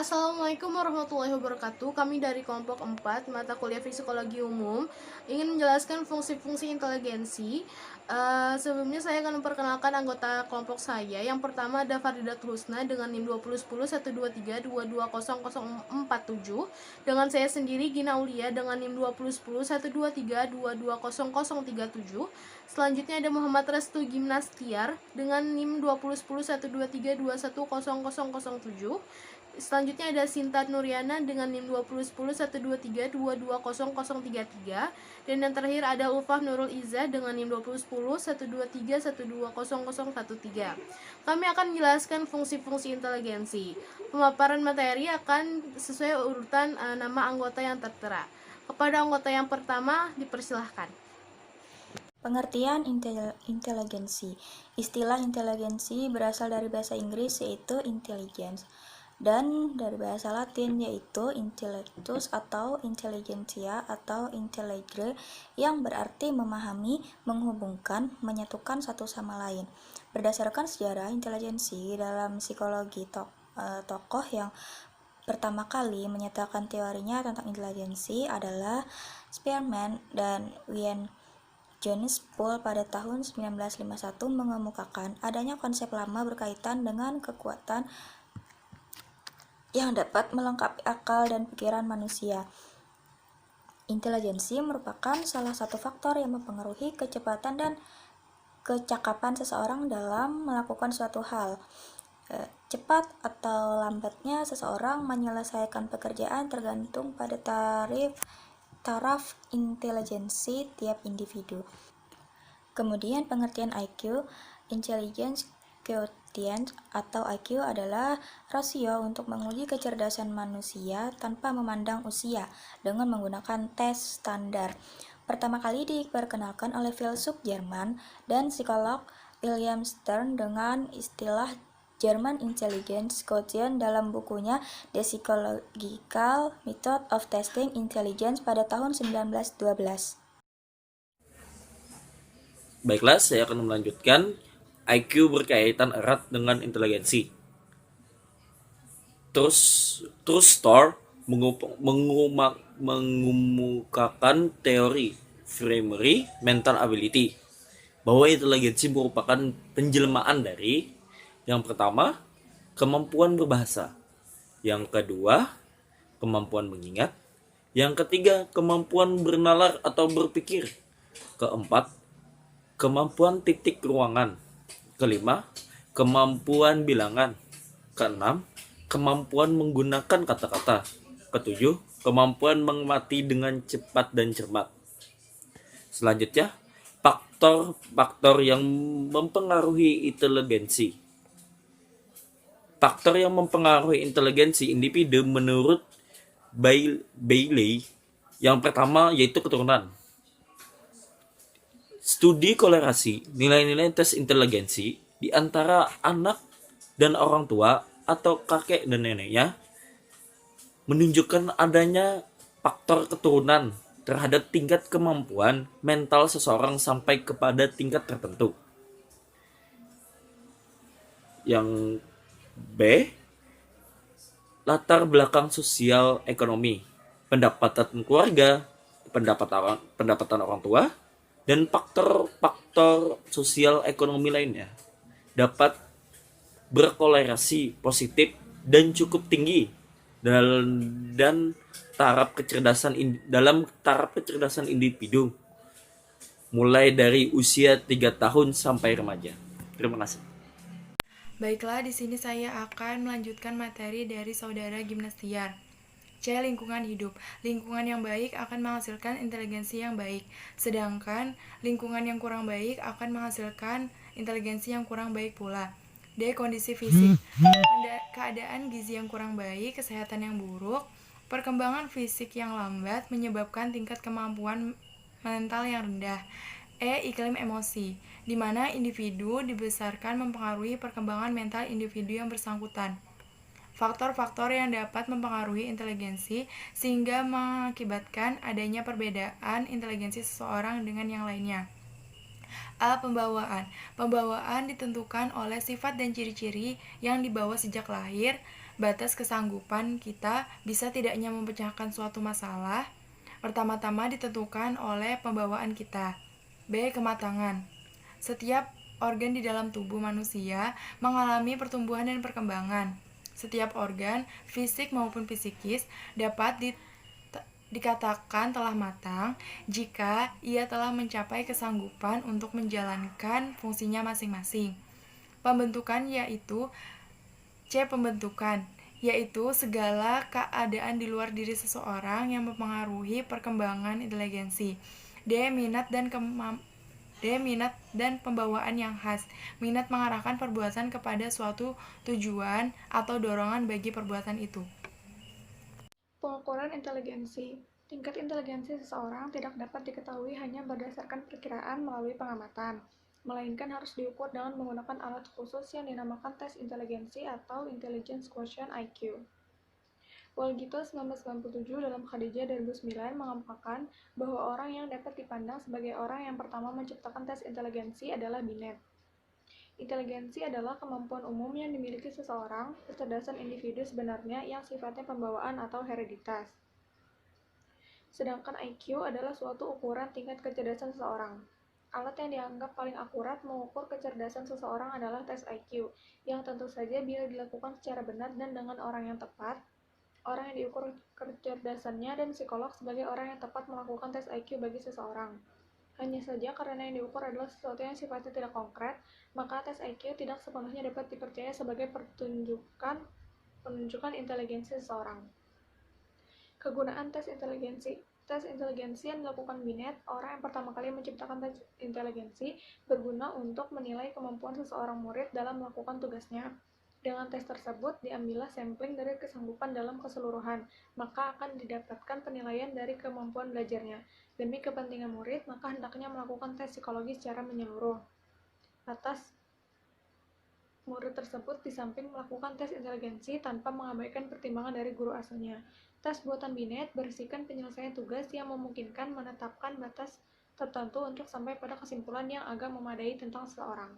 Assalamualaikum warahmatullahi wabarakatuh. Kami dari kelompok 4 mata kuliah Psikologi Umum ingin menjelaskan fungsi-fungsi inteligensi. Sebelumnya saya akan memperkenalkan anggota kelompok saya. Yang pertama ada Faridat Husna dengan NIM 2010 123 2200047, dengan saya sendiri Gina Aulia dengan NIM 2010 123 2200037. Selanjutnya ada Muhammad Restu Gimnastiar dengan NIM 2010 123 2100007. Selanjutnya ada Sinta Nuriana dengan NIM 2010 123 2200033. Dan yang terakhir ada Ulfah Nurul Izzah dengan NIM 2010 123 1200013. Kami akan menjelaskan fungsi-fungsi inteligensi. Pemaparan materi akan sesuai urutan nama anggota yang tertera. Kepada anggota yang pertama dipersilahkan. Pengertian inteligensi. Istilah inteligensi berasal dari bahasa Inggris yaitu intelligence dan dari bahasa Latin yaitu intellectus atau intelligentsia atau intelligere yang berarti memahami, menghubungkan, menyatukan satu sama lain. Berdasarkan sejarah inteligensi dalam psikologi, tokoh yang pertama kali menyatakan teorinya tentang inteligensi adalah Spearman dan Wien. Johannes Paul pada tahun 1951 mengemukakan adanya konsep lama berkaitan dengan kekuatan yang dapat melengkapi akal dan pikiran manusia. Inteligensi merupakan salah satu faktor yang mempengaruhi kecepatan dan kecakapan seseorang dalam melakukan suatu hal. Cepat atau lambatnya seseorang menyelesaikan pekerjaan tergantung pada taraf inteligensi tiap individu. Kemudian pengertian IQ, Intelligence Quotient atau IQ adalah rasio untuk menguji kecerdasan manusia tanpa memandang usia dengan menggunakan tes standar. Pertama kali diperkenalkan oleh filsuf Jerman dan psikolog William Stern dengan istilah German Intelligence Quotient dalam bukunya The Psychological Method of Testing Intelligence pada tahun 1912. Baiklah, saya akan melanjutkan. IQ berkaitan erat dengan inteligensi. Trustor mengemukakan teori Primary Mental Ability bahwa inteligensi merupakan penjelmaan dari yang pertama, kemampuan berbahasa, yang kedua, kemampuan mengingat, yang ketiga, kemampuan bernalar atau berpikir, keempat, kemampuan titik ruangan, kelima, kemampuan bilangan, keenam, kemampuan menggunakan kata-kata, ketujuh, kemampuan mengamati dengan cepat dan cermat. Selanjutnya, faktor-faktor yang mempengaruhi inteligensi. Faktor yang mempengaruhi inteligensi individu menurut Bailey yang pertama yaitu keturunan. Studi kolerasi nilai-nilai tes inteligensi di antara anak dan orang tua atau kakek dan neneknya menunjukkan adanya faktor keturunan terhadap tingkat kemampuan mental seseorang sampai kepada tingkat tertentu. Yang B, latar belakang sosial ekonomi, pendapatan keluarga, pendapatan orang tua, dan faktor-faktor sosial ekonomi lainnya dapat berkolerasi positif dan cukup tinggi dalam taraf kecerdasan individu mulai dari usia 3 tahun sampai remaja. Terima kasih. Baiklah, di sini saya akan melanjutkan materi dari saudara Gimnastiar. C. Lingkungan hidup. Lingkungan yang baik akan menghasilkan inteligensi yang baik, sedangkan lingkungan yang kurang baik akan menghasilkan inteligensi yang kurang baik pula. D. Kondisi fisik. Keadaan gizi yang kurang baik, kesehatan yang buruk, perkembangan fisik yang lambat menyebabkan tingkat kemampuan mental yang rendah. E. Iklim emosi, di mana individu dibesarkan mempengaruhi perkembangan mental individu yang bersangkutan. Faktor-faktor yang dapat mempengaruhi inteligensi sehingga mengakibatkan adanya perbedaan inteligensi seseorang dengan yang lainnya. A. Pembawaan. Pembawaan ditentukan oleh sifat dan ciri-ciri yang dibawa sejak lahir, batas kesanggupan kita bisa tidaknya memecahkan suatu masalah, pertama-tama ditentukan oleh pembawaan kita. B. Kematangan. Setiap organ di dalam tubuh manusia mengalami pertumbuhan dan perkembangan. Setiap organ, fisik maupun psikis, dapat dikatakan telah matang jika ia telah mencapai kesanggupan untuk menjalankan fungsinya masing-masing. Pembentukan Pembentukan, yaitu segala keadaan di luar diri seseorang yang mempengaruhi perkembangan inteligensi. Minat dan pembawaan yang khas. Minat mengarahkan perbuatan kepada suatu tujuan atau dorongan bagi perbuatan itu. Pengukuran inteligensi. Tingkat inteligensi seseorang tidak dapat diketahui hanya berdasarkan perkiraan melalui pengamatan, melainkan harus diukur dengan menggunakan alat khusus yang dinamakan tes inteligensi atau Intelligence Quotient IQ. Walgito 1997 dalam Khadijah 2009 mengemukakan bahwa orang yang dapat dipandang sebagai orang yang pertama menciptakan tes inteligensi adalah Binet. Inteligensi adalah kemampuan umum yang dimiliki seseorang, kecerdasan individu sebenarnya yang sifatnya pembawaan atau hereditas. Sedangkan IQ adalah suatu ukuran tingkat kecerdasan seseorang. Alat yang dianggap paling akurat mengukur kecerdasan seseorang adalah tes IQ, yang tentu saja bila dilakukan secara benar dan dengan orang yang tepat, orang yang diukur kecerdasannya dan psikolog sebagai orang yang tepat melakukan tes IQ bagi seseorang. Hanya saja karena yang diukur adalah sesuatu yang sifatnya tidak konkret, maka tes IQ tidak sepenuhnya dapat dipercaya sebagai penunjukan inteligensi seseorang. Kegunaan tes inteligensi. Tes inteligensi yang dilakukan Binet, orang yang pertama kali menciptakan tes inteligensi, berguna untuk menilai kemampuan seseorang murid dalam melakukan tugasnya. Dengan tes tersebut, diambillah sampling dari kesanggupan dalam keseluruhan, maka akan didapatkan penilaian dari kemampuan belajarnya. Demi kepentingan murid, maka hendaknya melakukan tes psikologi secara menyeluruh. Atas murid tersebut di samping melakukan tes inteligensi tanpa mengabaikan pertimbangan dari guru asalnya. Tes buatan Binet berisikan penyelesaian tugas yang memungkinkan menetapkan batas tertentu untuk sampai pada kesimpulan yang agak memadai tentang seseorang.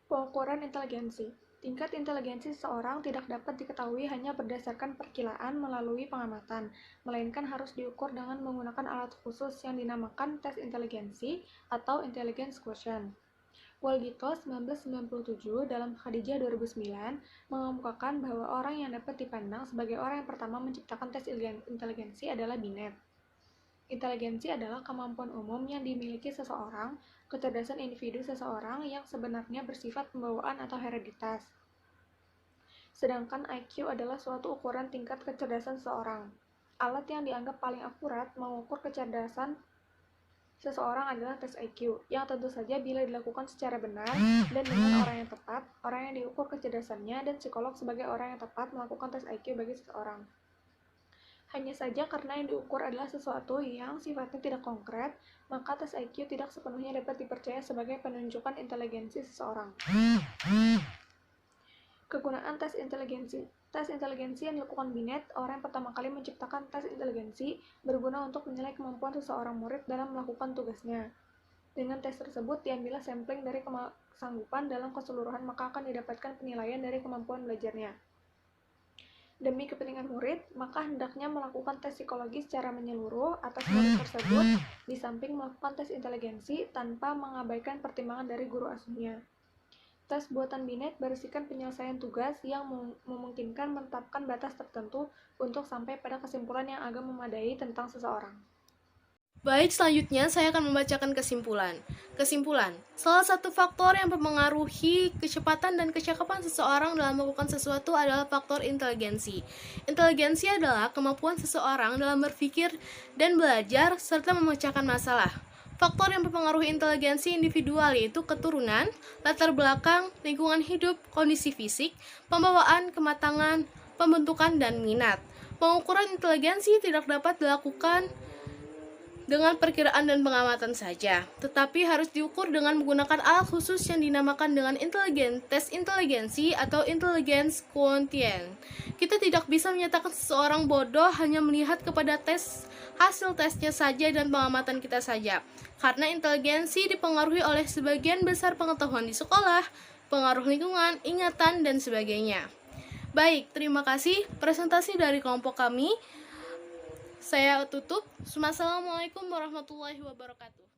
Pengukuran inteligensi. Tingkat inteligensi seseorang tidak dapat diketahui hanya berdasarkan perkiraan melalui pengamatan, melainkan harus diukur dengan menggunakan alat khusus yang dinamakan tes inteligensi atau Intelligence Quotient. Walgito 1997 dalam Khadijah 2009 mengemukakan bahwa orang yang dapat dipandang sebagai orang yang pertama menciptakan tes inteligensi adalah Binet. Inteligensi adalah kemampuan umum yang dimiliki seseorang, kecerdasan individu seseorang yang sebenarnya bersifat pembawaan atau hereditas. Sedangkan IQ adalah suatu ukuran tingkat kecerdasan seseorang. Alat yang dianggap paling akurat mengukur kecerdasan seseorang adalah tes IQ, yang tentu saja bila dilakukan secara benar dan dengan orang yang tepat, orang yang diukur kecerdasannya dan psikolog sebagai orang yang tepat melakukan tes IQ bagi seseorang. Hanya saja karena yang diukur adalah sesuatu yang sifatnya tidak konkret, maka tes IQ tidak sepenuhnya dapat dipercaya sebagai penunjukan inteligensi seseorang. Kegunaan tes inteligensi. Tes inteligensi yang dilakukan Binet, orang yang pertama kali menciptakan tes inteligensi, berguna untuk menilai kemampuan seseorang murid dalam melakukan tugasnya. Dengan tes tersebut, diambillah sampling dari kesanggupan dalam keseluruhan, maka akan didapatkan penilaian dari kemampuan belajarnya. Demi kepentingan murid, maka hendaknya melakukan tes psikologi secara menyeluruh atas murid tersebut, di samping melakukan tes inteligensi tanpa mengabaikan pertimbangan dari guru asuhnya. Tes buatan Binet berisikan penyelesaian tugas yang memungkinkan menetapkan batas tertentu untuk sampai pada kesimpulan yang agak memadai tentang seseorang. Baik, selanjutnya saya akan membacakan kesimpulan. Kesimpulan, salah satu faktor yang mempengaruhi kecepatan dan kecakapan seseorang dalam melakukan sesuatu adalah faktor inteligensi. Inteligensi adalah kemampuan seseorang dalam berpikir dan belajar serta memecahkan masalah. Faktor yang mempengaruhi inteligensi individual yaitu keturunan, latar belakang, lingkungan hidup, kondisi fisik, pembawaan, kematangan, pembentukan, dan minat. Pengukuran inteligensi tidak dapat dilakukan dengan perkiraan dan pengamatan saja, tetapi harus diukur dengan menggunakan alat khusus yang dinamakan dengan tes inteligensi atau Intelligence Quotient. Kita tidak bisa menyatakan seseorang bodoh hanya melihat kepada hasil tesnya saja dan pengamatan kita saja, karena inteligensi dipengaruhi oleh sebagian besar pengetahuan di sekolah, pengaruh lingkungan, ingatan, dan sebagainya. Baik, terima kasih presentasi dari kelompok kami. Saya tutup. Assalamualaikum warahmatullahi wabarakatuh.